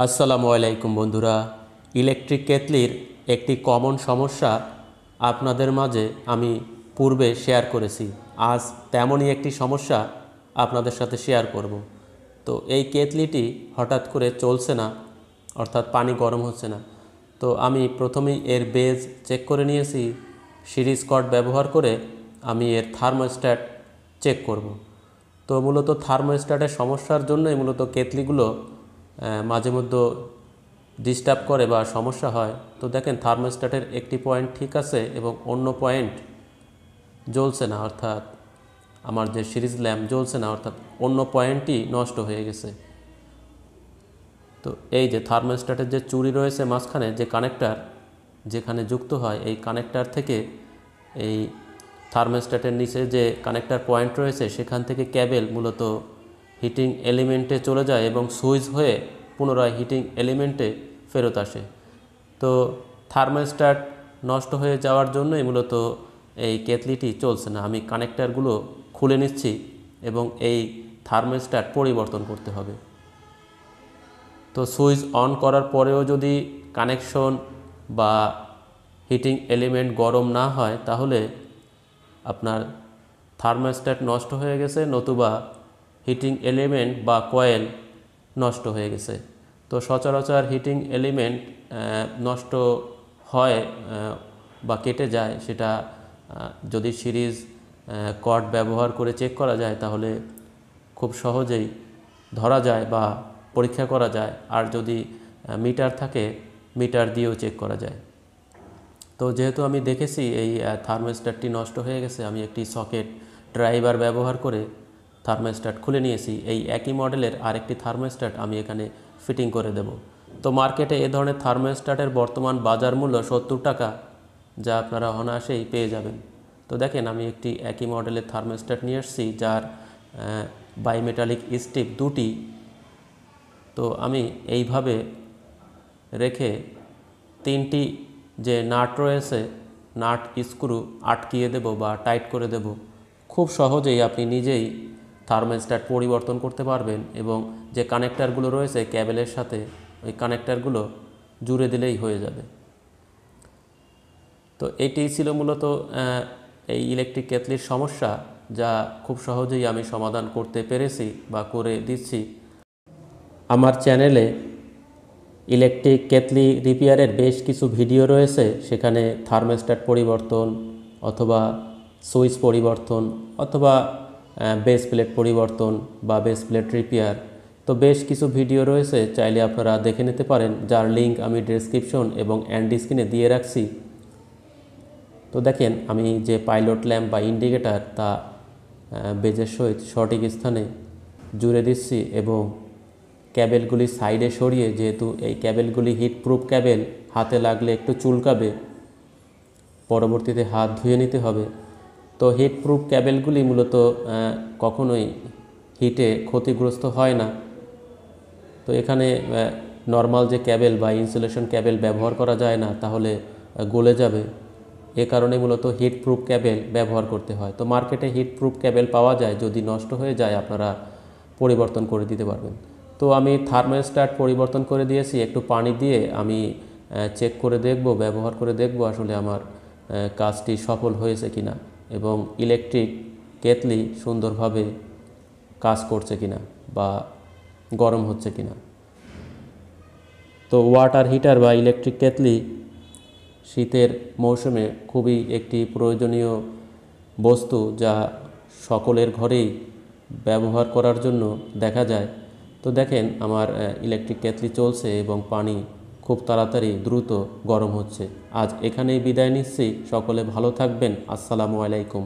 আসসালামু আলাইকুম বন্ধুরা। ইলেকট্রিক কেটলির একটি কমন সমস্যা আপনাদের মাঝে আমি পূর্বে শেয়ার করেছি। আজ তেমনই একটি সমস্যা আপনাদের সাথে শেয়ার করব। তো এই কেটলিটি হঠাৎ করে চলছে না, অর্থাৎ পানি গরম হচ্ছে না। তো আমি প্রথমেই এর বেজ চেক করে নিয়েছি। সিরিজ কর্ড ব্যবহার করে আমি এর থার্মোস্ট্যাট চেক করব। তো মূলত থার্মোস্ট্যাটের সমস্যার জন্যই মূলত কেটলিগুলো মাঝে মধ্যে ডিস্টার্ব করে বা সমস্যা হয়। তো দেখেন থার্মোস্ট্যাটের একটি পয়েন্ট ঠিক আছে এবং অন্য পয়েন্ট জ্বলছে না, অর্থাৎ আমার যে সিরিজ ল্যাম্প জ্বলছে না, অর্থাৎ অন্য পয়েন্টই নষ্ট হয়ে গেছে। তো এই যে থার্মোস্ট্যাটের যে চুড়ি রয়েছে মাঝখানে, যে কানেক্টার যেখানে যুক্ত হয়, এই কানেক্টার থেকে এই থার্মোস্ট্যাটের নিচে যে কানেক্টার পয়েন্ট রয়েছে সেখান থেকে ক্যাবেল মূলত হিটিং এলিমেন্টে চলে যায় এবং সুইচ হয়ে পুনরায় হিটিং এলিমেন্টে ফেরত আসে। তো থার্মোস্ট্যাট নষ্ট হয়ে যাওয়ার জন্যই মূলত এই কেটলিটি চলছে না। আমি কানেক্টারগুলো খুলে নিচ্ছি এবং এই থার্মোস্ট্যাট পরিবর্তন করতে হবে। তো সুইচ অন করার পরেও যদি কানেকশন বা হিটিং এলিমেন্ট গরম না হয় তাহলে আপনার থার্মোস্ট্যাট নষ্ট হয়ে গেছে, নতুবা হিটিং এলিমেন্ট বা কয়েল নষ্ট হয়ে গেছে। তো সচরাচর হিটিং এলিমেন্ট নষ্ট হয় বা কেটে যায়, সেটা যদি সিরিজ কর্ড ব্যবহার করে চেক করা যায় তাহলে খুব সহজেই ধরা যায় বা পরীক্ষা করা যায়। আর যদি মিটার থাকে, মিটার দিয়েও চেক করা যায়। তো যেহেতু আমি দেখেছি এই থার্মোস্ট্যাটটি নষ্ট হয়ে গেছে, আমি একটি সকেট ড্রাইভার ব্যবহার করে থার্মোস্ট্যাট খুলে নিয়েছি। এই একই মডেলের আরেকটি থার্মোস্ট্যাট আমি এখানে ফিটিং করে দেব। তো মার্কেটে এ ধরনের থার্মোস্ট্যাটের বর্তমান বাজার মূল্য 70 টাকা, যা আপনারা অনায়াসেই পেয়ে যাবেন। তো দেখেন আমি একটি একই মডেলের থার্মোস্ট্যাট নিয়ে এসেছি, যার বাইমেটালিক স্ট্রিপ দুটি। তো আমি এইভাবে রেখে তিনটি যে নাট রয়েছে, নাট স্ক্রু আটকিয়ে দেব বা টাইট করে দেব। খুব সহজেই আপনি নিজেই থার্মোস্ট্যাট পরিবর্তন করতে পারবেন এবং যে কানেক্টারগুলো রয়েছে ক্যাবেলের সাথে, ওই কানেক্টারগুলো জুড়ে দিলেই হয়ে যাবে। তো এটিই ছিল মূলত এই ইলেকট্রিক কেটলির সমস্যা, যা খুব সহজেই আমি সমাধান করতে পেরেছি বা করে দিচ্ছি। আমার চ্যানেলে ইলেকট্রিক কেটলি রিপেয়ারের বেশ কিছু ভিডিও রয়েছে। সেখানে থার্মোস্ট্যাট পরিবর্তন অথবা সুইচ পরিবর্তন অথবা বেস প্লেট পরিবর্তন বা বেস প্লেট রিপেয়ার, তো বেশ কিছু ভিডিও রয়েছে, চাইলে আপনারা দেখে নিতে পারেন, যার লিঙ্ক আমি ডেসক্রিপশন এবং এন্ড স্ক্রিনে দিয়ে রাখছি। তো দেখেন আমি যে পাইলট ল্যাম্প বা ইন্ডিকেটার, তা বেজের সহিত সঠিক স্থানে জুড়ে দিচ্ছি এবং ক্যাবেলগুলি সাইডে সরিয়ে, যেহেতু এই ক্যাবেলগুলি হিটপ্রুফ ক্যাবেল, হাতে লাগলে একটু চুলকাবে, পরবর্তীতে হাত ধুয়ে নিতে হবে। তো হিটপ্রুফ ক্যাবেলগুলি মূলত কখনোই হিটে ক্ষতিগ্রস্ত হয় না। তো এখানে নর্মাল যে ক্যাবেল বা ইনসুলেশন ক্যাবেল ব্যবহার করা যায় না, তাহলে গলে যাবে। এ কারণে মূলত হিটপ্রুফ ক্যাবেল ব্যবহার করতে হয়। তো মার্কেটে হিটপ্রুফ ক্যাবেল পাওয়া যায়, যদি নষ্ট হয়ে যায় আপনারা পরিবর্তন করে দিতে পারবেন। তো আমি থার্মোস্ট্যাট পরিবর্তন করে দিয়েছি। একটু পানি দিয়ে আমি চেক করে দেখব, ব্যবহার করে দেখব আসলে আমার কাজটি সফল হয়েছে কিনা এবং ইলেকট্রিক কেটলি সুন্দরভাবে কাজ করছে কিনা বা গরম হচ্ছে কিনা। তো ওয়াটার হিটার বা ইলেকট্রিক কেটলি শীতের মৌসুমে খুবই একটি প্রয়োজনীয় বস্তু, যা সকলের ঘরেই ব্যবহার করার জন্য দেখা যায়। তো দেখেন আমার ইলেকট্রিক কেটলি চলছে এবং পানি খুব তাড়াতাড়ি দ্রুত গরম হচ্ছে। আজ এখানেই বিদায় নিচ্ছি। সকলে ভালো থাকবেন। আসসালামু আলাইকুম।